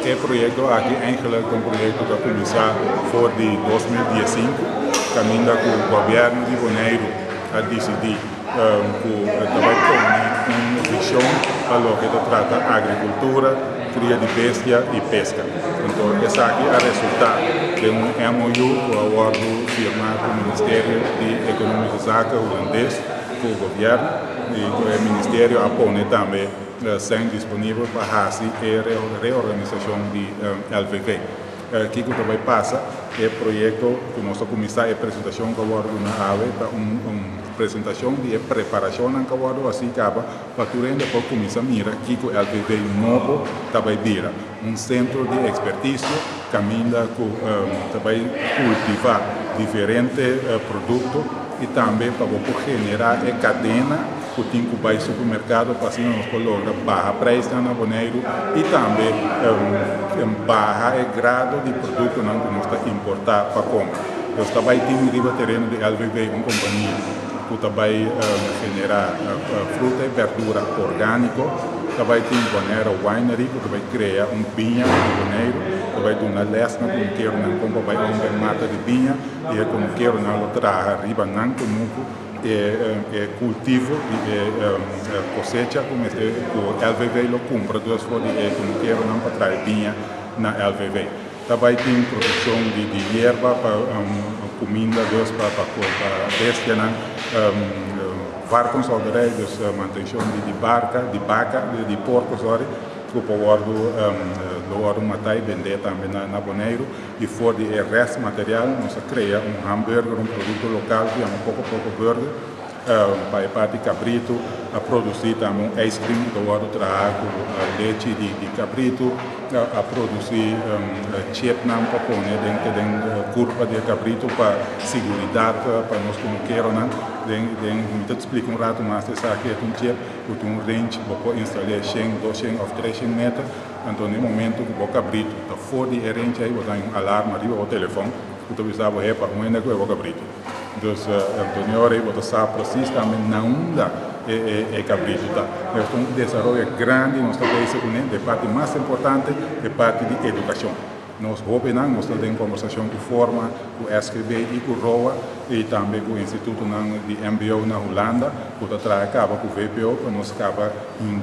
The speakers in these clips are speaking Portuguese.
Het project aqui eigenlijk een project dat começar voor de 2015, caminda com o governo de Bonaire a decidir vai ter uma visão para o que trata agricultura, cria de bestia e pesca. Então, essa aqui é o resultado de MOU que o acordo firmado com o Ministério de Economia e Zaken holandês, com o governo, e o Ministério apoia também sem disponível para fazer a reorganização de LVV. Que também passa é projeto que nós começamos a apresentação que agora na AVE, uma apresentação de preparação que agora assim acaba para tu ainda para começar a mirar que o LVV novo também vira centro de expertise, caminha também cultivar diferentes produtos e também para generar a cadena que tem que vai supermercado para assim nós colocar barra preço na Bonaire e também barra grado de produto que nós está importar para compra. Nós também temos riba terreno de LVV, uma companhia que também generar fruta e verdura orgânico. Também tem Bonaire Winery que também cria vinha de Bonaire. Também tem uma lesna como quero não compra vai mata de vinha e como quero não traga riba não como cultivo e cosecha como o LVV lo compra duas vezes como quero não para trazer vinha na LVV. Também tem produção de erva para comida duas para bestia varkens alderijds manutenção de vaca, de porco, sorry, que o povo matar e vender também na Bonaire e for de resto material nós cria hambúrguer, produto local que é pouco burger para a parte de cabrito a produzir também ice cream do lado trago leite de cabrito a produzir chip não para pôr dentro da curva de cabrito para segurança para nós como quero não me explica rato mas essa aqui é chip com range para instalar 100, 200 ou 300 metros então no momento que o cabrito está fora de range aí botar alarme ali o telefone que tu precisava para um ainda que é o cabrito. Então, Antônio, você sabe precisamente na onda é cabrito. Nós temos um desenvolvimento grande no nosso país, a parte mais importante é a parte de educação. Nós nós temos conversação com forma, com SQB e com ROA e também com o Instituto de MBO na Holanda, que traz acaba com o VPO, que nós acaba em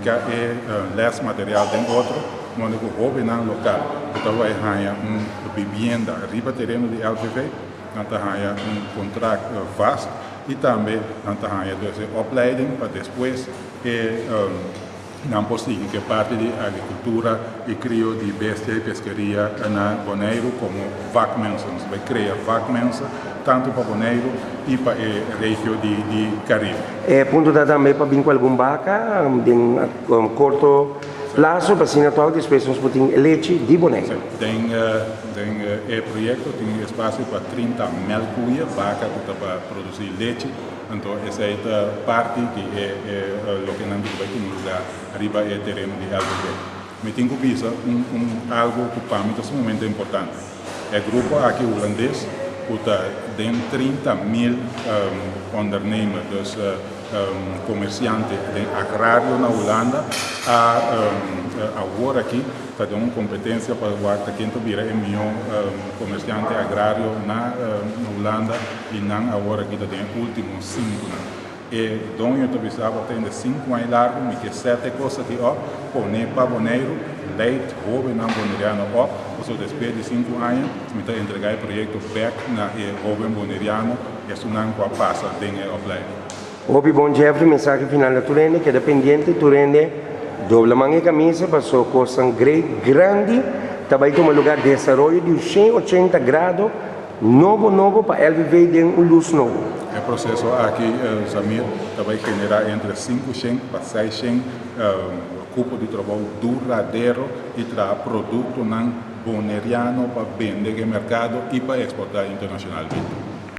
less material tem outro, onde o local, que vai ganhar uma vivenda, riba terreno de LVV, ganhar contrato vasto e também ganhar opleiding para depois não possível que parte de agricultura e crio de bestia e pescaria na Bonaire como vacmensa. Nós vai criar vacmensa tanto para Bonaire e para a região de Caribe. É ponto da também para vir com algum vaca em curto prazo para assim atual depois nós podemos leite de Bonaire. Tem projeto tem espaço para 30 mil cuia vaca para produzir leite. Então, essa é a parte que é o que nós vamos utilizar arriba é terreno de LVV. Mas tenho visto algo que para mim é extremamente importante. É grupo aqui holandês que tem 30 mil ondernemers, comerciantes de agrário na Holanda, agora aqui tem uma competência para o quem vira milhão comerciante agrário na Holanda e não agora aqui tem últimos 5 e donho eu precisava ter 5 anos largo me que 7 coisas que pone para Bonaire leite jovem não boneriano so depois de 5 anos me está entregar o projeto back na jovem boneriano e isso não passa dentro da opleiding. Obi bom Jeffrey mensagem final da Turende que é dependente Turende doble manga camisa passou coisa grande também tem um lugar de desenvolvimento de 180 graus novo para LVV de luz novo. O processo aqui, Samir, vai generar entre 500 para 600 cupos de trabalho duradouro e trazer produto boneriano para vender no mercado e para exportar internacionalmente.